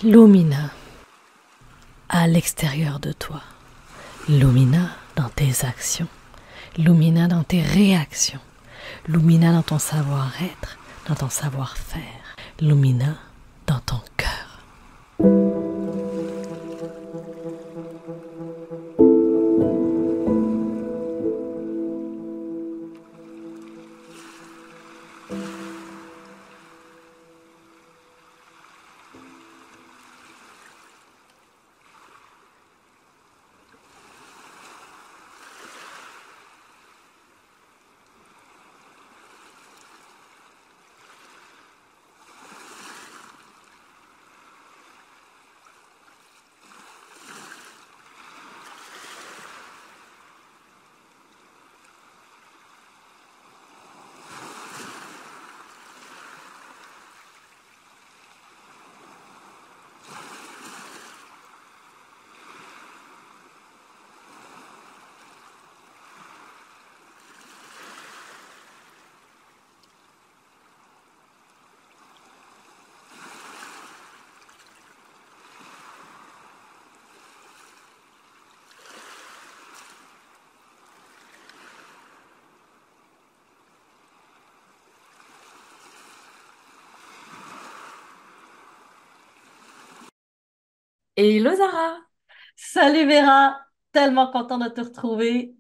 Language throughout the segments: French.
Lumina à l'extérieur de toi. Lumina dans tes actions. Lumina dans tes réactions. Lumina dans ton savoir-être, dans ton savoir-faire. Lumina dans ton cœur. Hello Zara! Salut Vera, tellement content de te retrouver.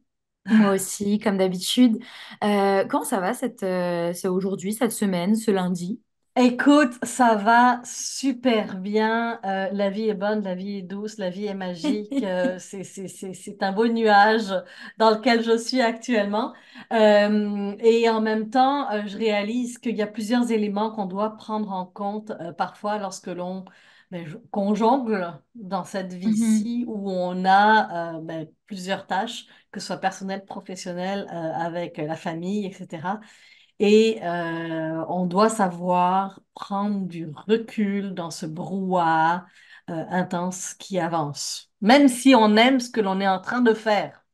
Moi aussi, comme d'habitude. Comment ça va c'est aujourd'hui, cette semaine, ce lundi? Écoute, ça va super bien. La vie est bonne, la vie est douce, la vie est magique. C'est un beau nuage dans lequel je suis actuellement. Et en même temps, je réalise qu'il y a plusieurs éléments qu'on doit prendre en compte parfois lorsque qu'on jongle dans cette Mhm. vie où on a plusieurs tâches, que ce soit personnelles, professionnelles, avec la famille, etc. Et on doit savoir prendre du recul dans ce brouhaha intense qui avance, même si on aime ce que l'on est en train de faire.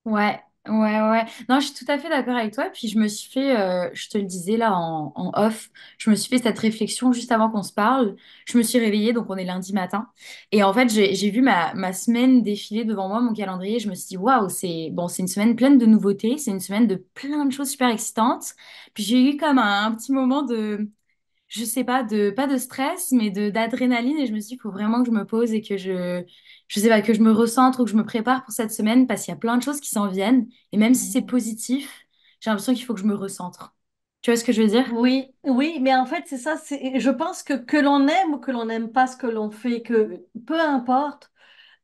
Ouais, ouais. Non, je suis tout à fait d'accord avec toi. Puis je me suis fait, je te le disais là en off, je me suis fait cette réflexion juste avant qu'on se parle. Je me suis réveillée, donc on est lundi matin. Et en fait, j'ai vu ma semaine défiler devant moi, mon calendrier. Je me suis dit, waouh, c'est bon, c'est une semaine pleine de nouveautés. C'est une semaine de plein de choses super excitantes. Puis j'ai eu comme un petit moment de je sais pas, pas de stress, mais d'adrénaline. Et je me suis dit, il faut vraiment que je me pose et que je sais pas, que je me recentre ou que je me prépare pour cette semaine parce qu'il y a plein de choses qui s'en viennent. Et même si c'est Mhm. positif, j'ai l'impression qu'il faut que je me recentre. Tu vois ce que je veux dire? Oui, oui, mais en fait, c'est ça. Je pense que l'on aime ou que l'on n'aime pas ce que l'on fait, que peu importe,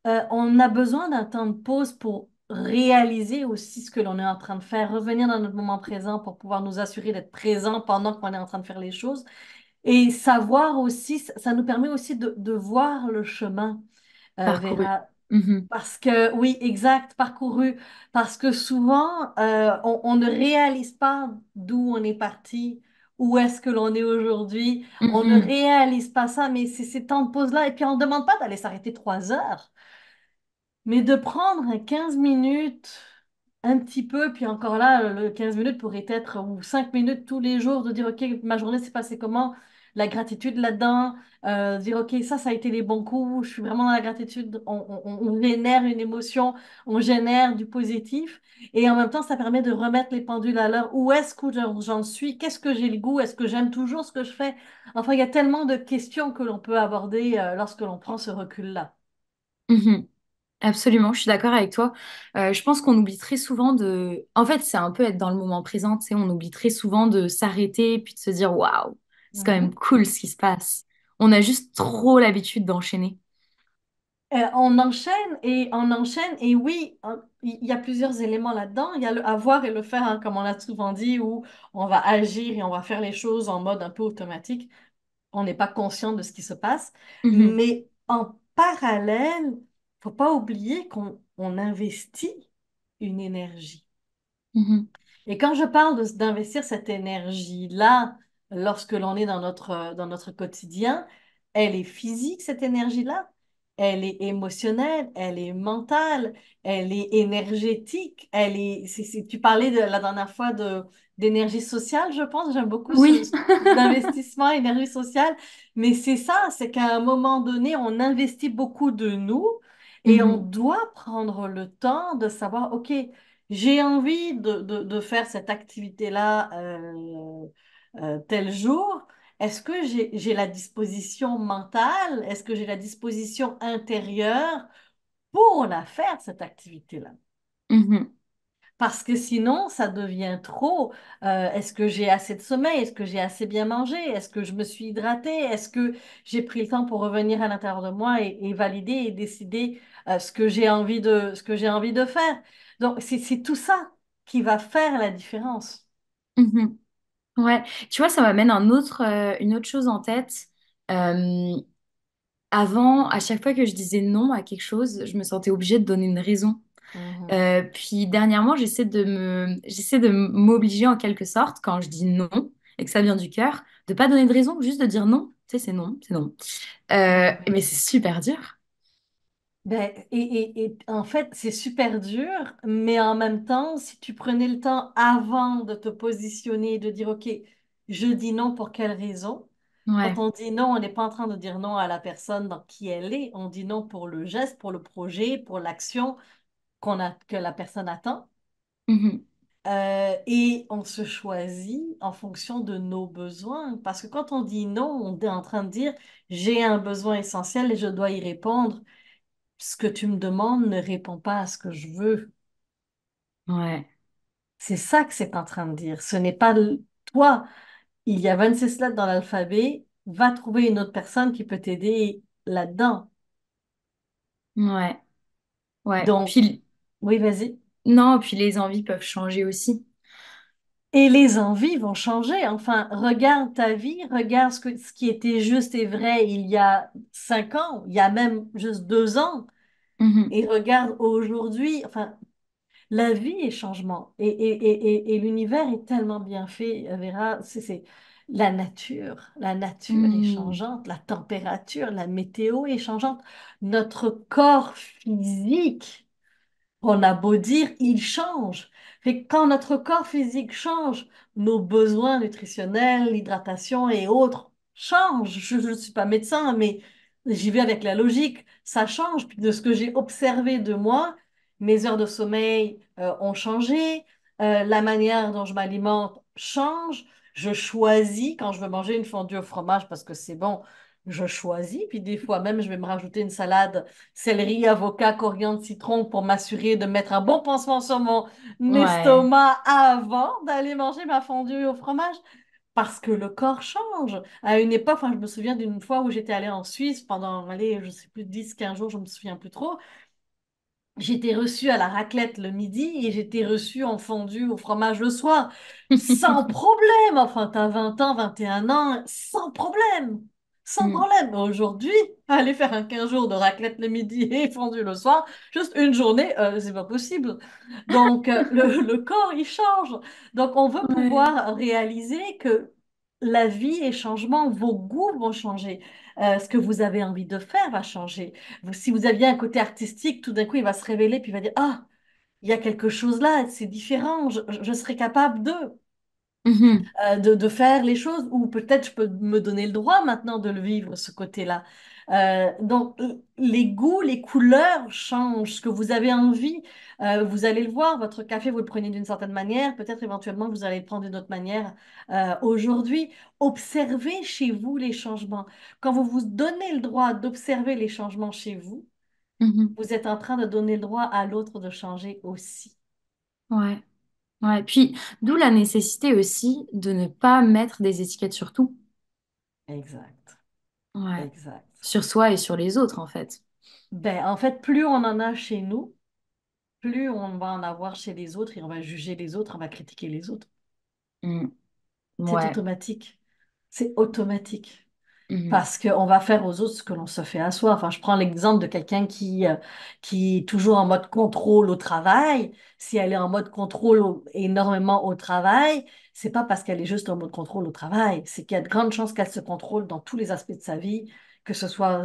on a besoin d'un temps de pause pour réaliser aussi ce que l'on est en train de faire, revenir dans notre moment présent pour pouvoir nous assurer d'être présent pendant qu'on est en train de faire les choses. Et savoir aussi, ça nous permet aussi de voir le chemin Parcouru. vers... Mhm. Parce que, oui, exact, parcouru. Parce que souvent, on ne réalise pas d'où on est parti, où est-ce que l'on est aujourd'hui. On ne Mhm. réalise pas ça, mais c'est ces temps de pause-là. Et puis, on ne demande pas d'aller s'arrêter 3 heures. Mais de prendre un 15 minutes, un petit peu, puis encore là, le 15 minutes pourrait être, ou 5 minutes tous les jours, de dire, OK, ma journée s'est passée comment? La gratitude là-dedans, dire, OK, ça a été les bons coups, je suis vraiment dans la gratitude, on génère une émotion, on génère du positif, et en même temps, ça permet de remettre les pendules à l'heure. Où est-ce que j'en suis? Qu'est-ce que j'ai le goût? Est-ce que j'aime toujours ce que je fais? Enfin, il y a tellement de questions que l'on peut aborder lorsque l'on prend ce recul-là. Mhm. Absolument, je suis d'accord avec toi. Je pense qu'on oublie très souvent de... En fait, c'est un peu être dans le moment présent, tu sais, on oublie très souvent de s'arrêter puis de se dire, waouh, c'est quand même Mhm. cool ce qui se passe. On a juste trop l'habitude d'enchaîner. On enchaîne et oui, il y a plusieurs éléments là-dedans. Il y a le avoir et le faire, hein, comme on l'a souvent dit, où on va agir et on va faire les choses en mode un peu automatique. On n'est pas conscient de ce qui se passe. Mhm, Mais en parallèle, faut pas oublier qu'on investit une énergie. mhm, Et quand je parle d'investir cette énergie-là, lorsque l'on est dans notre quotidien, elle est physique, cette énergie-là, elle est émotionnelle, elle est mentale, elle est énergétique, tu parlais la dernière fois d'énergie sociale, je pense. J'aime beaucoup Oui. d'investissement, énergie sociale. Mais c'est ça, c'est qu'à un moment donné, on investit beaucoup de nous et on Mhm, doit prendre le temps de savoir, OK, j'ai envie de faire cette activité-là tel jour. Est-ce que j'ai la disposition mentale? Est-ce que j'ai la disposition intérieure pour la faire, cette activité-là? mhm, Parce que sinon, ça devient trop. Est-ce que j'ai assez de sommeil? Est-ce que j'ai assez bien mangé? Est-ce que je me suis hydratée? Est-ce que j'ai pris le temps pour revenir à l'intérieur de moi et valider et décider ce que j'ai envie de faire? Donc, c'est tout ça qui va faire la différence. mhm. Ouais, tu vois, ça m'amène une autre chose en tête. Euh, Avant, à chaque fois que je disais non à quelque chose, je me sentais obligée de donner une raison. Mhm. Puis dernièrement, j'essaie de m'obliger en quelque sorte, quand je dis non et que ça vient du cœur, de pas donner de raison, juste de dire non. Tu sais, c'est non, c'est non. Mhm. Mais c'est super dur. Ben, et en fait, c'est super dur, mais en même temps, si tu prenais le temps avant de te positionner, de dire, OK, je dis non pour quelle raison? Quand Ouais. on dit non, on n'est pas en train de dire non à la personne dans qui elle est, on dit non pour le geste, pour le projet, pour l'action que la personne attend. Mhm. Et on se choisit en fonction de nos besoins. Parce que quand on dit non, on est en train de dire, j'ai un besoin essentiel et je dois y répondre. Ce que tu me demandes ne répond pas à ce que je veux. Ouais. C'est ça que c'est en train de dire. Ce n'est pas toi. Il y a 26 lettres dans l'alphabet. Va trouver une autre personne qui peut t'aider là-dedans. Ouais. Ouais. Donc, oui, vas-y. Non, puis les envies peuvent changer aussi. Et les envies vont changer. Enfin, regarde ta vie, regarde ce qui était juste et vrai il y a 5 ans, il y a même juste 2 ans, Mhm. et regarde aujourd'hui. Enfin, la vie est changement et l'univers est tellement bien fait, Vera. C'est la nature est Mhm. changeante, la température, la météo est changeante. Notre corps physique, on a beau dire, il change. Fait que quand notre corps physique change, nos besoins nutritionnels, l'hydratation et autres changent. Je ne suis pas médecin, mais j'y vais avec la logique. Ça change. Puis de ce que j'ai observé de moi, mes heures de sommeil ont changé. La manière dont je m'alimente change. Je choisis quand je veux manger une fondue au fromage parce que c'est bon. Je choisis. Puis des fois même, je vais me rajouter une salade céleri, avocat, coriandre, citron pour m'assurer de mettre un bon pansement sur mon Ouais. estomac avant d'aller manger ma fondue au fromage. Parce que le corps change. À une époque, enfin, je me souviens d'une fois où j'étais allée en Suisse pendant, allez, je sais plus, 10, 15 jours, je me souviens plus trop. J'étais reçue à la raclette le midi et j'étais reçue en fondue au fromage le soir. Sans problème. Enfin, t'as 20 ans, 21 ans, sans problème. Sans Mhm. problème. Aujourd'hui, aller faire un 15 jours de raclette le midi et fondue le soir, juste une journée, c'est pas possible. Donc, le corps, il change. Donc, on veut Ouais. pouvoir réaliser que la vie est changement, vos goûts vont changer. Ce que vous avez envie de faire va changer. Si vous aviez un côté artistique, tout d'un coup, il va se révéler, puis il va dire, ah, il y a quelque chose là, c'est différent, je serais capable Mhm. de faire les choses, ou peut-être je peux me donner le droit maintenant de le vivre, ce côté-là. Donc, les goûts, les couleurs changent. Ce que vous avez envie, vous allez le voir, votre café, vous le prenez d'une certaine manière, peut-être éventuellement vous allez le prendre d'une autre manière. Aujourd'hui, observez chez vous les changements. Quand vous vous donnez le droit d'observer les changements chez vous, Mhm. vous êtes en train de donner le droit à l'autre de changer aussi. Ouais. Ouais. Puis, d'où la nécessité aussi de ne pas mettre des étiquettes sur tout. Exact, Ouais. exact. Sur soi et sur les autres, en fait. Ben, en fait, plus on en a chez nous, plus on va en avoir chez les autres et on va juger les autres, on va critiquer les autres. Mm. C'est Ouais. automatique. C'est automatique. Mhm. Parce qu'on va faire aux autres ce que l'on se fait à soi. Enfin, je prends l'exemple de quelqu'un qui est toujours en mode contrôle au travail. Si elle est en mode contrôle énormément au travail, c'est pas parce qu'elle est juste en mode contrôle au travail. C'est qu'il y a de grandes chances qu'elle se contrôle dans tous les aspects de sa vie, que ce soit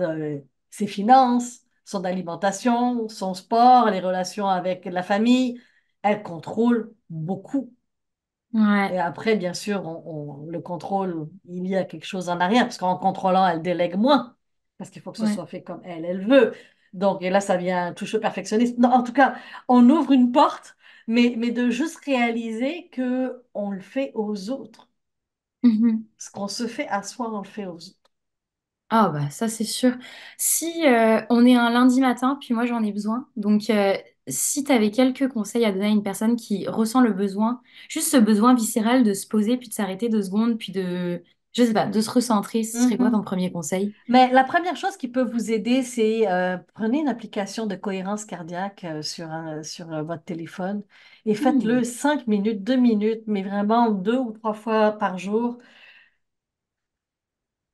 ses finances, son alimentation, son sport, les relations avec la famille. Elle contrôle beaucoup. Et Ouais, après, bien sûr, le contrôle, il y a quelque chose en arrière, parce qu'en contrôlant, elle délègue moins, parce qu'il faut que ce ouais. soit fait comme elle veut. Donc, et là, ça vient toucher au perfectionniste. Non, en tout cas, on ouvre une porte, mais de juste réaliser que on le fait aux autres. Mhm. Ce qu'on se fait à soi, on le fait aux autres. Ah bah ça c'est sûr. Si on est un lundi matin, puis moi j'en ai besoin, donc si tu avais quelques conseils à donner à une personne qui ressent le besoin, juste ce besoin viscéral de se poser, puis de s'arrêter 2 secondes, puis de, je sais pas, de se recentrer, ce serait quoi ton Mhm. premier conseil? Mais la première chose qui peut vous aider, c'est prenez une application de cohérence cardiaque sur votre téléphone et Hmm. faites-le 5 minutes, 2 minutes, mais vraiment 2 ou 3 fois par jour.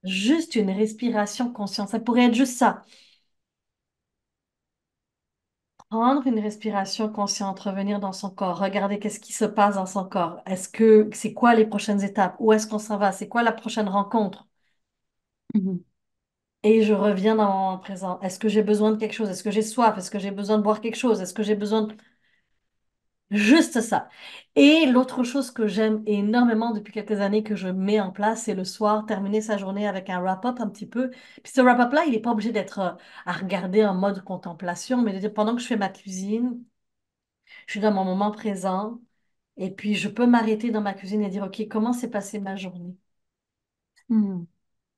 Juste une respiration consciente. Ça pourrait être juste ça. Prendre une respiration consciente, revenir dans son corps, regarder qu'est-ce qui se passe dans son corps. C'est quoi les prochaines étapes? Où est-ce qu'on s'en va? C'est quoi la prochaine rencontre? Mhm. Et je reviens dans mon moment présent. Est-ce que j'ai besoin de quelque chose? Est-ce que j'ai soif? Est-ce que j'ai besoin de boire quelque chose? Est-ce que j'ai besoin de... Juste ça. Et l'autre chose que j'aime énormément depuis quelques années que je mets en place, c'est le soir, terminer sa journée avec un wrap-up un petit peu. Puis ce wrap-up-là, il n'est pas obligé d'être à regarder en mode contemplation, mais de dire pendant que je fais ma cuisine, je suis dans mon moment présent et puis je peux m'arrêter dans ma cuisine et dire, OK, comment s'est passée ma journée? Hmm.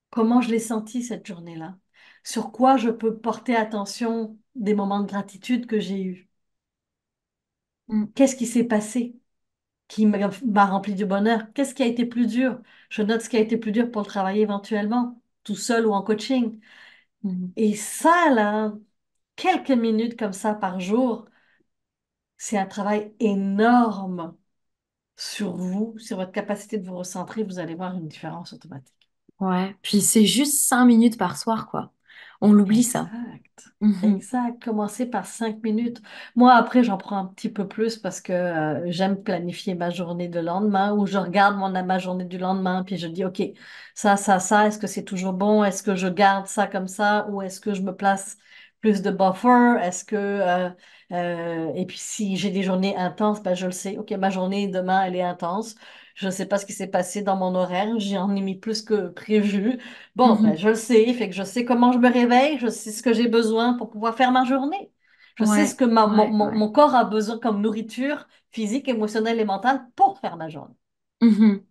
Comment je l'ai sentie cette journée-là? Sur quoi je peux porter attention des moments de gratitude que j'ai eus? Hmm. Qu'est-ce qui s'est passé qui m'a rempli du bonheur? Qu'est-ce qui a été plus dur? Je note ce qui a été plus dur pour le travailler éventuellement, tout seul ou en coaching. Mhm. Et ça, là, quelques minutes comme ça par jour, c'est un travail énorme sur vous, sur votre capacité de vous recentrer. Vous allez voir une différence automatique. Ouais, puis c'est juste 5 minutes par soir, quoi. On l'oublie ça. Exact. Mhm. Exact. Commencez par 5 minutes. Moi, après, j'en prends un petit peu plus parce que j'aime planifier ma journée de lendemain ou je regarde ma journée du lendemain puis je dis, OK, ça, est-ce que c'est toujours bon? Est-ce que je garde ça comme ça ou est-ce que je me place plus de buffer? Et puis, si j'ai des journées intenses, ben, je le sais. OK, ma journée demain, elle est intense. Je ne sais pas ce qui s'est passé dans mon horaire. J'en ai mis plus que prévu. Bon, ben, Mhm. je le sais, fait que je sais comment je me réveille, je sais ce que j'ai besoin pour pouvoir faire ma journée. Je sais ce Ouais, que ouais, ouais. mon corps a besoin comme nourriture physique, émotionnelle et mentale pour faire ma journée. Mhm.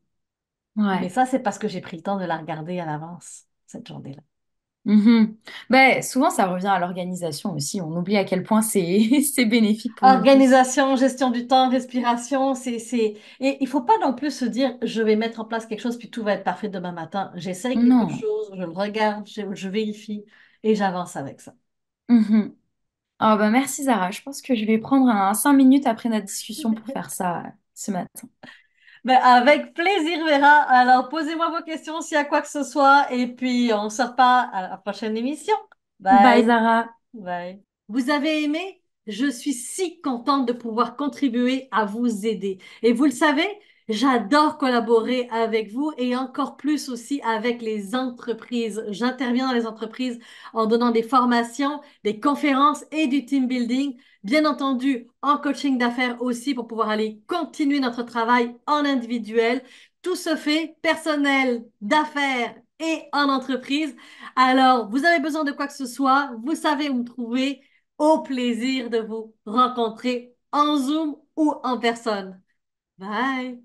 Mais Ouais. ça, c'est parce que j'ai pris le temps de la regarder à l'avance, cette journée-là. Mhm. Ben, souvent, ça revient à l'organisation aussi. On oublie à quel point c'est c'est bénéfique pour nous tous. Organisation, gestion du temps, respiration, Et il faut pas non plus se dire, je vais mettre en place quelque chose, puis tout va être parfait demain matin. J'essaye quelque Non. chose, je le regarde, je vérifie, et j'avance avec ça. Mhm. Oh, ben, merci Zara. Je pense que je vais prendre un 5 minutes après notre discussion pour faire ça ce matin. Ben, avec plaisir, Vera. Alors, posez-moi vos questions s'il y a quoi que ce soit. Et puis, on se reparle à la prochaine émission. Bye Bye. Zara. Bye. Vous avez aimé? Je suis si contente de pouvoir contribuer à vous aider. Et vous le savez, j'adore collaborer avec vous et encore plus aussi avec les entreprises. J'interviens dans les entreprises en donnant des formations, des conférences et du team building. Bien entendu, en coaching d'affaires aussi pour pouvoir aller continuer notre travail en individuel. Tout se fait personnel, d'affaires et en entreprise. Alors, vous avez besoin de quoi que ce soit, vous savez où me trouver. Au plaisir de vous rencontrer en Zoom ou en personne. Bye!